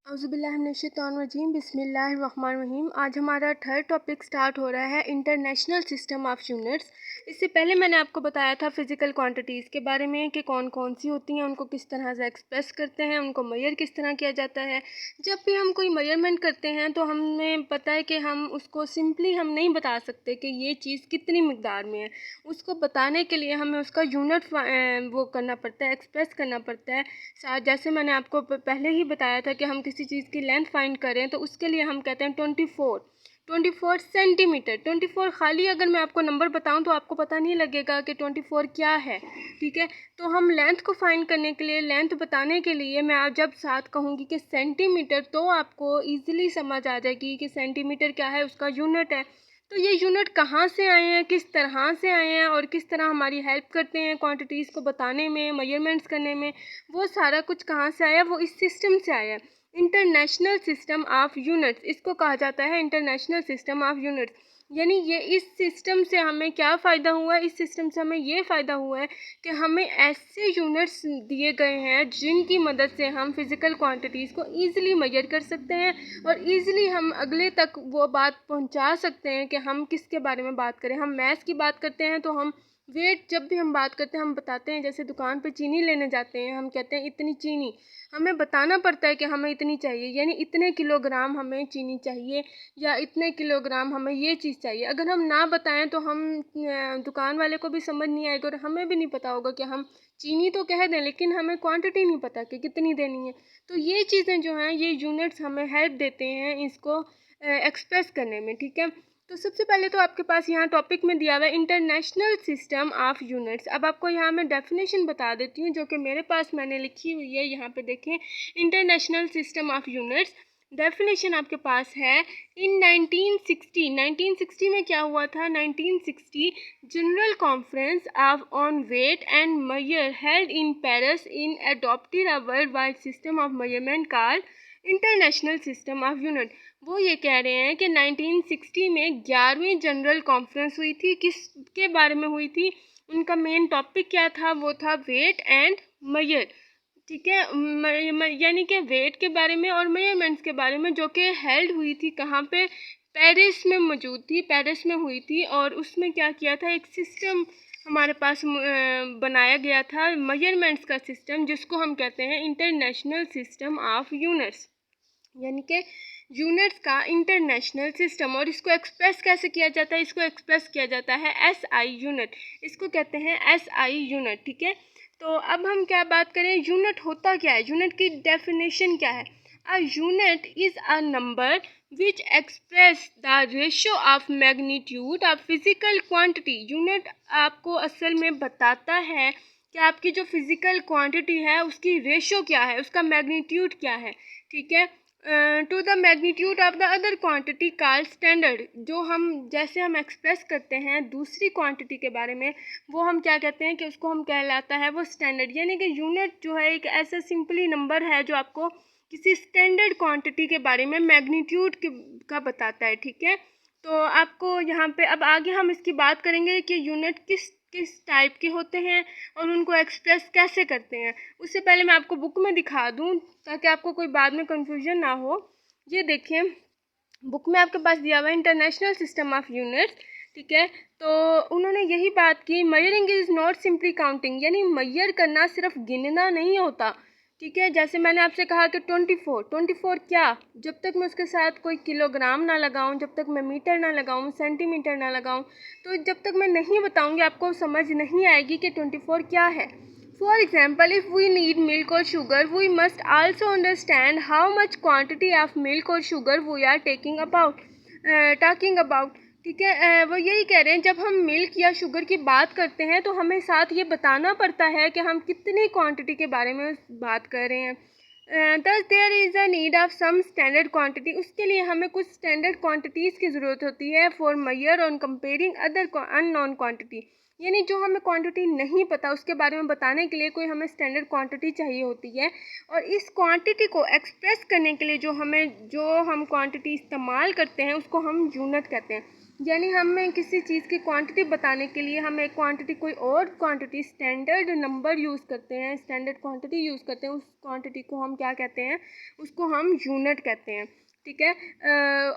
औज़ुबिल्लाहिमिनश्शैतानिर्रजीम बिस्मिल्लाहिर्रहमानिर्रहीम। आज हमारा थर्ड टॉपिक स्टार्ट हो रहा है इंटरनेशनल सिस्टम ऑफ यूनिट्स। इससे पहले मैंने आपको बताया था फ़िज़िकल क्वांटिटीज़ के बारे में कि कौन कौन सी होती हैं, उनको किस तरह से एक्सप्रेस करते हैं, उनको मेजर किस तरह किया जाता है। जब भी हम कोई मेजरमेंट करते हैं तो हमें पता है कि हम उसको सिंपली हम नहीं बता सकते कि ये चीज़ कितनी मिकदार में है। उसको बताने के लिए हमें उसका यूनिट वो करना पड़ता है, एक्सप्रेस करना पड़ता है। जैसे मैंने आपको पहले ही बताया था कि हम किसी चीज़ की लेंथ फाइंड करें तो उसके लिए हम कहते हैं 24 सेंटीमीटर। 24 खाली अगर मैं आपको नंबर बताऊं तो आपको पता नहीं लगेगा कि 24 क्या है, ठीक है। तो हम लेंथ को फाइंड करने के लिए, लेंथ बताने के लिए मैं आज जब साथ कहूँगी कि सेंटीमीटर, तो आपको ईज़िली समझ आ जाएगी कि सेंटीमीटर क्या है, उसका यूनिट है। तो ये यूनिट कहाँ से आए हैं, किस तरह से आए हैं और किस तरह हमारी हेल्प करते हैं क्वांटिटीज़ को बताने में, मेजरमेंट्स करने में, वो सारा कुछ कहाँ से आया, वो इस सिस्टम से आया। इंटरनेशनल सिस्टम ऑफ यूनिट्स, इसको कहा जाता है इंटरनेशनल सिस्टम ऑफ यूनिट्स। यानी ये इस सिस्टम से हमें क्या फ़ायदा हुआ है, इस सिस्टम से हमें ये फ़ायदा हुआ है कि हमें ऐसे यूनिट्स दिए गए हैं जिनकी मदद से हम फ़िज़िकल क्वांटिटीज़ को ईज़िली मेजर कर सकते हैं और ईज़िली हम अगले तक वो बात पहुंचा सकते हैं कि हम किसके बारे में बात करें। हम मैथ्स की बात करते हैं तो हम वेट, जब भी हम बात करते हैं हम बताते हैं, जैसे दुकान पे चीनी लेने जाते हैं हम कहते हैं इतनी चीनी, हमें बताना पड़ता है कि हमें इतनी चाहिए, यानी इतने किलोग्राम हमें चीनी चाहिए या इतने किलोग्राम हमें ये चीज़ चाहिए। अगर हम ना बताएं तो हम दुकान वाले को भी समझ नहीं आएगा और हमें भी नहीं पता होगा कि हम चीनी तो कह दें लेकिन हमें क्वांटिटी नहीं पता कि कितनी देनी है। तो ये चीज़ें जो हैं, ये यूनिट्स हमें हेल्प देते हैं इसको एक्सप्रेस करने में, ठीक है। तो सबसे पहले तो आपके पास यहाँ टॉपिक में दिया हुआ है इंटरनेशनल सिस्टम ऑफ यूनिट्स। अब आपको यहाँ मैं डेफिनेशन बता देती हूँ जो कि मेरे पास मैंने लिखी हुई है, यहाँ पे देखें। International system of units definition आपके पास है। इन 1960 में क्या हुआ था, 1960 general conference of on weight and measure held in Paris in adopted a world wide system of measurement called international system of unit. वो ये कह रहे हैं कि 1960 में 11वीं जनरल कॉन्फ्रेंस हुई थी। किसके बारे में हुई थी, उनका मेन टॉपिक क्या था, वो था वेट एंड मेजर, ठीक है। यानी कि वेट के बारे में और मेजरमेंट्स के बारे में, जो कि हेल्ड हुई थी कहाँ पे, पेरिस में मौजूद थी, पेरिस में हुई थी। और उसमें क्या किया था, एक सिस्टम हमारे पास बनाया गया था मेजरमेंट्स का सिस्टम, जिसको हम कहते हैं इंटरनेशनल सिस्टम ऑफ यूनिट्स, यानी कि यूनिट्स का इंटरनेशनल सिस्टम। और इसको एक्सप्रेस कैसे किया जाता है, इसको एक्सप्रेस किया जाता है SI यूनिट, इसको कहते हैं SI यूनिट, ठीक है। तो अब हम क्या बात करें, यूनिट होता क्या है, यूनिट की डेफिनेशन क्या है। A unit is a number which express the ratio of magnitude of physical quantity. Unit आपको असल में बताता है कि आपकी जो फिज़िकल क्वांटिटी है उसकी रेशो क्या है, उसका मैग्नीट्यूड क्या है, ठीक है, to the magnitude of the other quantity called standard. जो हम जैसे हम एक्सप्रेस करते हैं दूसरी क्वांटिटी के बारे में, वो हम क्या कहते हैं कि उसको हम कहलाता है वो स्टैंडर्ड। यानी कि यूनिट जो है एक ऐसा सिंपली नंबर है जो आपको किसी स्टैंडर्ड क्वांटिटी के बारे में मैग्नीट्यूड का बताता है, ठीक है। तो आपको यहाँ पे अब आगे हम इसकी बात करेंगे कि यूनिट किस किस टाइप के होते हैं और उनको एक्सप्रेस कैसे करते हैं। उससे पहले मैं आपको बुक में दिखा दूँ ताकि आपको कोई बाद में कंफ्यूजन ना हो। ये देखिए, बुक में आपके पास दिया हुआ है इंटरनेशनल सिस्टम ऑफ यूनिट्स, ठीक है। तो उन्होंने यही बात की, मयरिंग इज़ नॉट सिंपली काउंटिंग, यानी मैयर करना सिर्फ गिनना नहीं होता, ठीक है। जैसे मैंने आपसे कहा कि 24 क्या, जब तक मैं उसके साथ कोई किलोग्राम ना लगाऊं, जब तक मैं मीटर ना लगाऊं, सेंटीमीटर ना लगाऊं, तो जब तक मैं नहीं बताऊंगी आपको समझ नहीं आएगी कि 24 क्या है। For example, if we need milk or sugar, we must also understand how much quantity of milk or sugar we are talking about, ठीक है। वो यही कह रहे हैं, जब हम मिल्क या शुगर की बात करते हैं तो हमें साथ ये बताना पड़ता है कि हम कितनी क्वांटिटी के बारे में बात कर रहे हैं। thus there is a need of some standard quantity, उसके लिए हमें कुछ स्टैंडर्ड क्वांटिटीज़ की ज़रूरत होती है for measure on comparing other unknown quantity। यानी जो हमें क्वांटिटी नहीं पता उसके बारे में बताने के लिए कोई हमें स्टैंडर्ड क्वांटिटी चाहिए होती है। और इस क्वांटिटी को एक्सप्रेस करने के लिए जो हम क्वांटिटी इस्तेमाल करते हैं उसको हम यूनिट कहते हैं। यानी हमें किसी चीज़ की क्वांटिटी बताने के लिए हम एक क्वांटिटी कोई और क्वांटिटी स्टैंडर्ड नंबर यूज़ करते हैं, स्टैंडर्ड क्वांटिटी यूज़ करते हैं, उस क्वांटिटी को हम क्या कहते हैं, उसको हम यूनिट कहते हैं। ठीक है।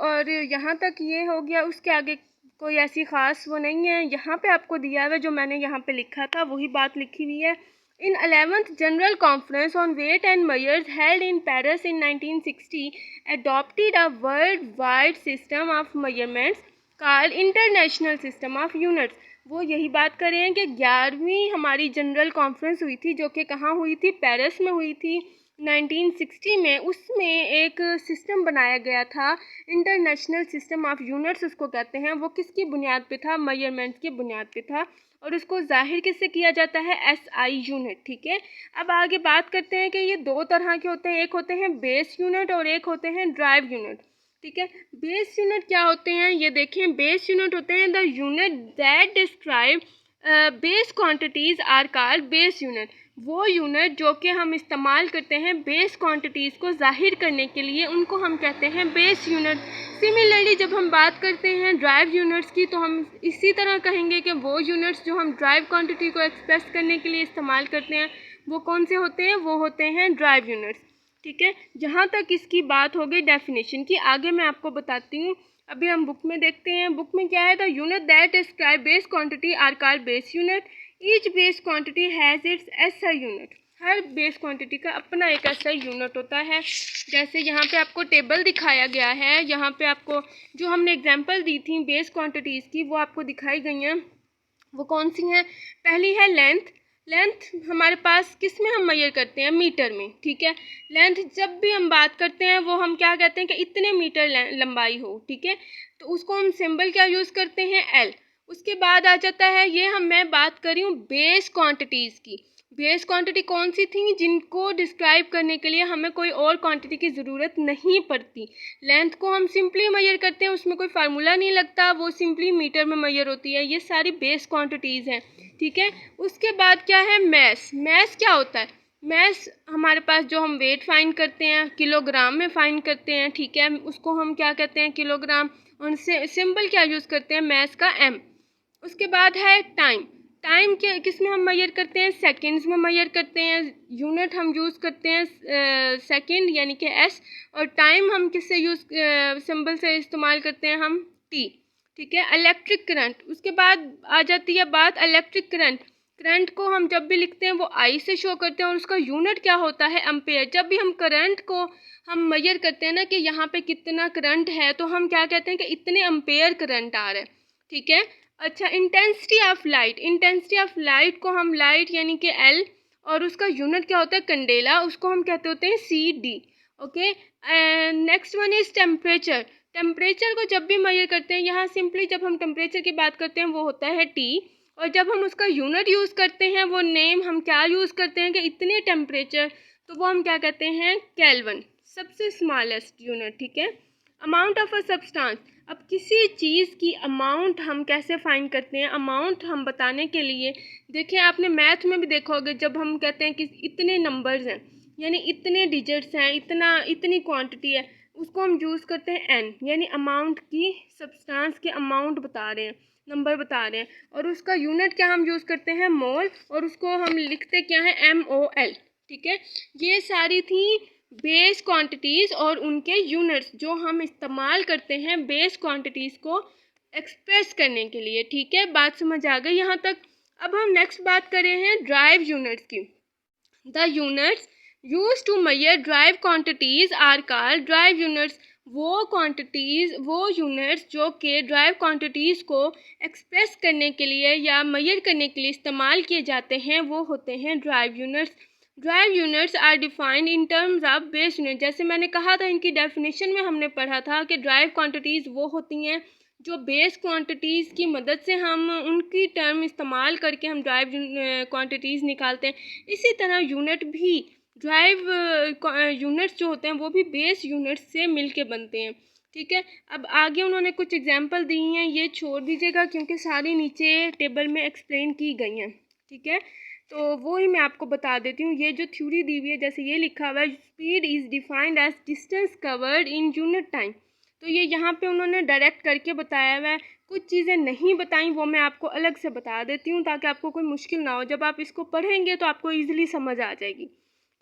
और यहाँ तक ये हो गया, उसके आगे कोई ऐसी ख़ास वो नहीं है। यहाँ पे आपको दिया हुआ जो मैंने यहाँ पे लिखा था वही बात लिखी हुई है। In 11th General Conference on Weight and Measures held in Paris in 1960 adopted a worldwide system of measurements called International System of Units। वो यही बात कर रहे हैं कि 11वीं हमारी जनरल कॉन्फ्रेंस हुई थी, जो कि कहाँ हुई थी, पेरिस में हुई थी 1960 में। उसमें एक सिस्टम बनाया गया था, इंटरनेशनल सिस्टम ऑफ यूनिट्स उसको कहते हैं। वो किसकी बुनियाद पे था, मेजरमेंट्स की बुनियाद पे था, और उसको जाहिर किससे किया जाता है, SI यूनिट। ठीक है। अब आगे बात करते हैं कि ये दो तरह के होते हैं, एक होते हैं बेस यूनिट और एक होते हैं ड्राइव यूनिट। ठीक है। बेस यूनिट क्या होते हैं, ये देखें, बेस यूनिट होते हैं the unit that describe base quantities are called base unit. वो यूनिट जो कि हम इस्तेमाल करते हैं बेस क्वांटिटीज़ को जाहिर करने के लिए, उनको हम कहते हैं बेस यूनिट। सिमिलरली जब हम बात करते हैं ड्राइव यूनिट्स की, तो हम इसी तरह कहेंगे कि वो यूनिट्स जो हम ड्राइव क्वांटिटी को एक्सप्रेस करने के लिए इस्तेमाल करते हैं वो कौन से होते हैं, वो होते हैं ड्राइव यूनिट्स। ठीक है। जहाँ तक इसकी बात हो गई डेफिनेशन की, आगे मैं आपको बताती हूँ। अभी हम बुक में देखते हैं, बुक में क्या है, the unit that describe base quantity are called base unit. Each base quantity has its SI unit. हर बेस क्वांटिटी का अपना एक SI यूनिट होता है। जैसे यहाँ पे आपको टेबल दिखाया गया है, यहाँ पे आपको जो हमने एग्जांपल दी थी बेस क्वांटिटीज़ की वो आपको दिखाई गई हैं। वो कौन सी हैं, पहली है लेंथ। लेंथ हमारे पास किस में हम मेजर करते हैं, मीटर में। ठीक है। लेंथ जब भी हम बात करते हैं वो हम क्या कहते हैं कि इतने मीटर लंबाई हो। ठीक है। तो उसको हम सिंबल क्या यूज़ करते हैं, L। उसके बाद आ जाता है, ये मैं बात कर रही हूँ बेस क्वांटिटीज़ की। बेस क्वांटिटी कौन सी थी, जिनको डिस्क्राइब करने के लिए हमें कोई और क्वांटिटी की ज़रूरत नहीं पड़ती। लेंथ को हम सिंपली मेजर करते हैं, उसमें कोई फार्मूला नहीं लगता, वो सिंपली मीटर में मेजर होती है। ये सारी बेस क्वांटिटीज़ हैं। ठीक है। उसके बाद क्या है, मैस। मैस क्या होता है, मैस हमारे पास जो हम वेट फाइंड करते हैं किलोग्राम में फाइंड करते हैं। ठीक है। उसको हम क्या कहते हैं, किलोग्राम। उनसे सिंबल क्या यूज़ करते हैं, मैस का M। उसके बाद है टाइम। टाइम के किस में हम मेजर करते हैं, सेकंड्स में मेजर करते हैं। यूनिट हम यूज़ करते हैं सेकंड यानी कि S, और टाइम हम किससे सिंबल से इस्तेमाल करते हैं, हम T। ठीक है। इलेक्ट्रिक करंट, उसके बाद आ जाती है बात इलेक्ट्रिक करंट। करंट को हम जब भी लिखते हैं वो I से शो करते हैं, और उसका यूनिट क्या होता है, एम्पेयर। जब भी हम करंट को हम मेजर करते हैं ना कि यहाँ पे कितना करंट है, तो हम क्या कहते हैं कि इतने एम्पेयर करंट आ रहा है। ठीक है। अच्छा, intensity of light. Intensity of light को हम लाइट यानी कि L, और उसका यूनिट क्या होता है, कैंडेला, उसको हम कहते होते हैं CD। Okay. Next one is temperature. Temperature को जब भी मेजर करते हैं, यहाँ सिंपली जब हम टेम्परेचर की बात करते हैं वो होता है T, और जब हम उसका यूनिट यूज़ करते हैं, वो नेम हम क्या यूज़ करते हैं कि इतने टेम्परेचर, तो वो हम क्या कहते हैं, केल्विन, सबसे स्मॉलेस्ट यूनिट। ठीक है। Amount of a substance. अब किसी चीज़ की अमाउंट हम कैसे फाइंड करते हैं, अमाउंट हम बताने के लिए, देखिए आपने मैथ में भी देखा होगा, जब हम कहते हैं कि इतने नंबर्स हैं यानी इतने डिजिट्स हैं, इतनी क्वांटिटी है, उसको हम यूज़ करते हैं N, यानी अमाउंट की, सब्सटेंस के अमाउंट बता रहे हैं, नंबर बता रहे हैं, और उसका यूनिट क्या हम यूज़ करते हैं, मोल, और उसको हम लिखते क्या है, MOL। ठीक है। ये सारी थी बेस क्वांटिटीज़ और उनके यूनिट्स जो हम इस्तेमाल करते हैं बेस क्वांटिटीज़ को एक्सप्रेस करने के लिए। ठीक है। बात समझ आ गई यहाँ तक। अब हम नेक्स्ट बात कर रहे हैं ड्राइव यूनिट्स की। The units use to measure derived quantities are called derived units. वो यूनिट्स जो कि ड्राइव क्वांटिटीज़ को एक्सप्रेस करने के लिए या मेजर करने के लिए इस्तेमाल किए जाते हैं वो होते हैं derived units. Derived units are defined in terms of base unit. जैसे मैंने कहा था, इनकी डेफिनेशन में हमने पढ़ा था कि ड्राइव क्वांटिटीज़ वो होती हैं जो बेस क्वांटिटीज़ की मदद से हम उनकी टर्म इस्तेमाल करके हम ड्राइव क्वांटिटीज़ निकालते हैं। इसी तरह यूनिट भी, ड्राइव यूनिट्स जो होते हैं वो भी बेस यूनिट्स से मिल के बनते हैं। ठीक है। अब आगे उन्होंने कुछ एग्जांपल दी हैं, ये छोड़ दीजिएगा क्योंकि सारी नीचे टेबल में एक्सप्लेन की गई हैं। ठीक है। तो वो ही मैं आपको बता देती हूँ। ये जो थ्योरी दी हुई है, जैसे ये लिखा हुआ है, speed is defined as distance covered in unit time. तो ये यहाँ पे उन्होंने डायरेक्ट करके बताया हुआ है, कुछ चीज़ें नहीं बताई वो मैं आपको अलग से बता देती हूँ ताकि आपको कोई मुश्किल ना हो। जब आप इसको पढ़ेंगे तो आपको ईज़िली समझ आ जाएगी,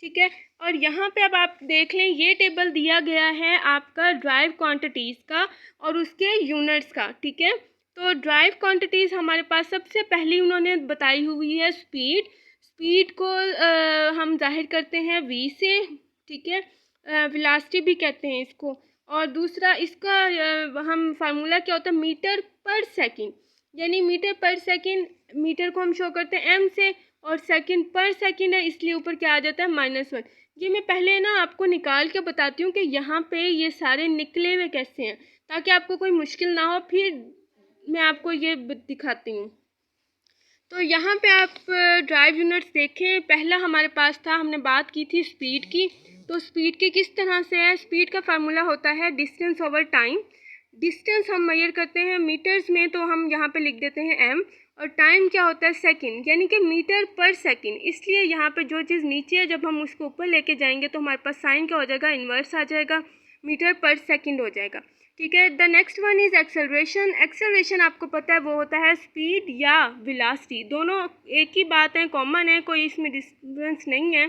ठीक है। और यहाँ पे अब आप देख लें, ये टेबल दिया गया है आपका ड्राइव क्वांटिटीज़ का और उसके यूनिट्स का, ठीक है। तो ड्राइव क्वांटिटीज़ हमारे पास सबसे पहली उन्होंने बताई हुई है स्पीड। स्पीड को हम जाहिर करते हैं v से, ठीक है। वेलोसिटी भी कहते हैं इसको। और दूसरा इसका हम फार्मूला क्या होता है, मीटर पर सेकंड, यानी मीटर पर सेकंड, मीटर को हम शो करते हैं m से और सेकंड पर सेकंड है इसलिए ऊपर क्या आ जाता है -1। ये मैं पहले ना आपको निकाल के बताती हूँ कि यहाँ पे ये सारे निकले हुए कैसे हैं ताकि आपको कोई मुश्किल ना हो, फिर मैं आपको ये दिखाती हूँ। तो यहाँ पे आप ड्राइव यूनिट्स देखें, पहला हमारे पास था, हमने बात की थी स्पीड की। तो स्पीड की किस तरह से है, स्पीड का फार्मूला होता है डिस्टेंस ओवर टाइम। डिस्टेंस हम मेजर करते हैं मीटर्स में, तो हम यहाँ पे लिख देते हैं m, और टाइम क्या होता है सेकंड, यानी कि मीटर पर सेकंड। इसलिए यहाँ पे जो चीज़ नीचे है जब हम उसको ऊपर लेके जाएंगे तो हमारे पास साइन क्या हो जाएगा, इन्वर्स आ जाएगा, मीटर पर सेकंड हो जाएगा, ठीक है। The next one is acceleration. Acceleration आपको पता है वो होता है स्पीड या वेलोसिटी, दोनों एक ही बात है, कॉमन है, कोई इसमें डिफरेंस नहीं है।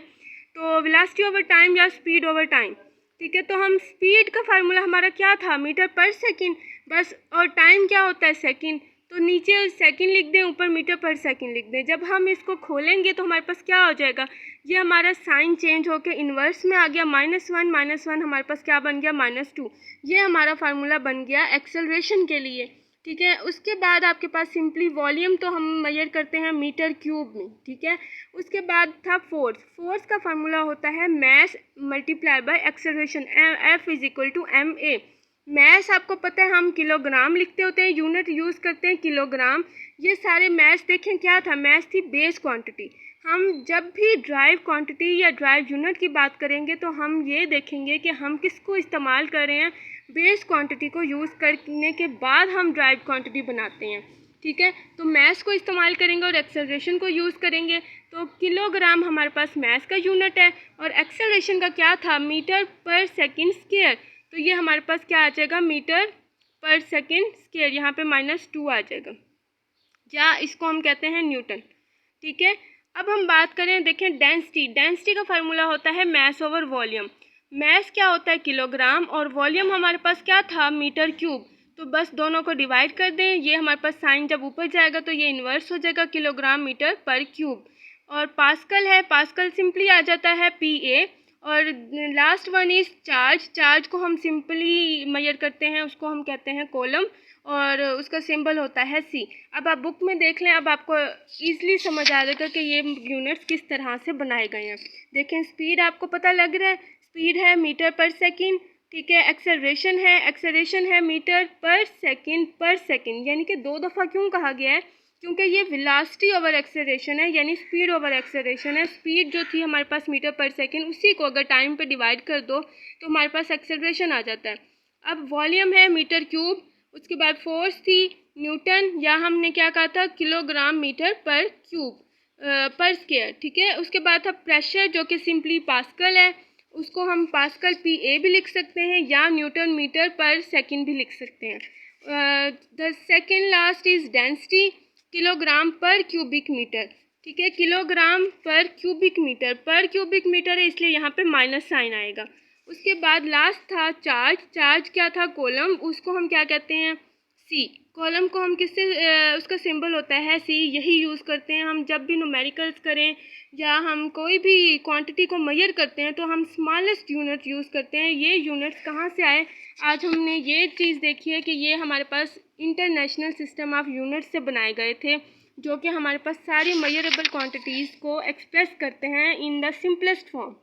तो वेलोसिटी ओवर टाइम या स्पीड ओवर टाइम, ठीक है। तो हम स्पीड का फार्मूला हमारा क्या था, मीटर पर सेकंड बस, और टाइम क्या होता है सेकंड, तो नीचे सेकंड लिख दें, ऊपर मीटर पर सेकंड लिख दें। जब हम इसको खोलेंगे तो हमारे पास क्या हो जाएगा, ये हमारा साइन चेंज होकर इन्वर्स में आ गया, -1 हमारे पास क्या बन गया, -2। ये हमारा फार्मूला बन गया एक्सेलरेशन के लिए, ठीक है। उसके बाद आपके पास सिंपली वॉल्यूम तो हम मेजर करते हैं मीटर क्यूब में, ठीक है। उसके बाद था फोर्स। फोर्स का फार्मूला होता है mass multiply by acceleration, F = ma। Mass आपको पता है हम किलोग्राम लिखते होते हैं, यूनिट यूज़ करते हैं किलोग्राम। ये सारे मैस देखें क्या था, मैस थी बेस क्वांटिटी। हम जब भी ड्राइव क्वांटिटी या ड्राइव यूनिट की बात करेंगे तो हम ये देखेंगे कि हम किसको इस्तेमाल कर रहे हैं, बेस क्वांटिटी को यूज़ करने के बाद हम ड्राइव क्वांटिटी बनाते हैं, ठीक है। तो मैस को इस्तेमाल करेंगे और एक्सेलरेशन को यूज़ करेंगे। तो किलोग्राम हमारे पास मैस का यूनिट है और एक्सेलरेशन का क्या था, मीटर पर सेकंड स्क्वायर। तो ये हमारे पास क्या आ जाएगा, मीटर पर सेकंड स्क्वायर, यहाँ पे -2 आ जाएगा, या इसको हम कहते हैं न्यूटन, ठीक है। अब हम बात करें, देखें डेंसिटी। डेंसिटी का फार्मूला होता है मैस ओवर वॉल्यूम। मैस क्या होता है किलोग्राम और वॉल्यूम हमारे पास क्या था, मीटर क्यूब। तो बस दोनों को डिवाइड कर दें, ये हमारे पास साइन जब ऊपर जाएगा तो ये इन्वर्स हो जाएगा, किलोग्राम मीटर पर क्यूब। और पास्कल है, पास्कल सिंपली आ जाता है PA। और last one is charge. Charge को हम सिंपली मेजर करते हैं, उसको हम कहते हैं कॉलम, और उसका सिंबल होता है C। अब आप बुक में देख लें, अब आपको ईज़िली समझ आ जाएगा कि ये यूनिट्स किस तरह से बनाए गए हैं। देखें स्पीड आपको पता लग रहा है, स्पीड है मीटर पर सेकंड, ठीक है। एक्सेलरेशन है मीटर पर सेकंड, यानी कि 2 दफ़ा क्यों कहा गया है, क्योंकि ये वेलोसिटी ओवर एक्सेलरेशन है, यानी स्पीड ओवर एक्सेलरेशन है। स्पीड जो थी हमारे पास मीटर पर सेकंड, उसी को अगर टाइम पे डिवाइड कर दो तो हमारे पास एक्सेलरेशन आ जाता है। अब वॉल्यूम है मीटर क्यूब, उसके बाद फोर्स थी न्यूटन, या हमने क्या कहा था, किलोग्राम मीटर पर क्यूब पर स्क्वायर, ठीक है। उसके बाद था प्रेशर जो कि सिंपली पास्कल है, उसको हम पास्कल PA भी लिख सकते हैं या न्यूटन मीटर पर सेकंड भी लिख सकते हैं। The second last is density, kilogram पर क्यूबिक मीटर, ठीक है। किलोग्राम पर क्यूबिक मीटर है इसलिए यहाँ पे माइनस साइन आएगा। उसके बाद लास्ट था चार्ज। चार्ज क्या था, कॉलम, उसको हम क्या कहते हैं, C। कॉलम को हम किससे उसका सिंबल होता है C, यही यूज़ करते हैं हम जब भी न्यूमेरिकल्स करें या हम कोई भी क्वांटिटी को मेजर करते हैं तो हम स्मॉलेस्ट यूनिट यूज़ करते हैं। ये यूनिट्स कहाँ से आए, आज हमने ये चीज़ देखी है कि ये हमारे पास इंटरनेशनल सिस्टम ऑफ यूनिट्स से बनाए गए थे, जो कि हमारे पास सारी मेजरेबल क्वांटिटीज़ को एक्सप्रेस करते हैं इन द सिंपलेस्ट फॉर्म।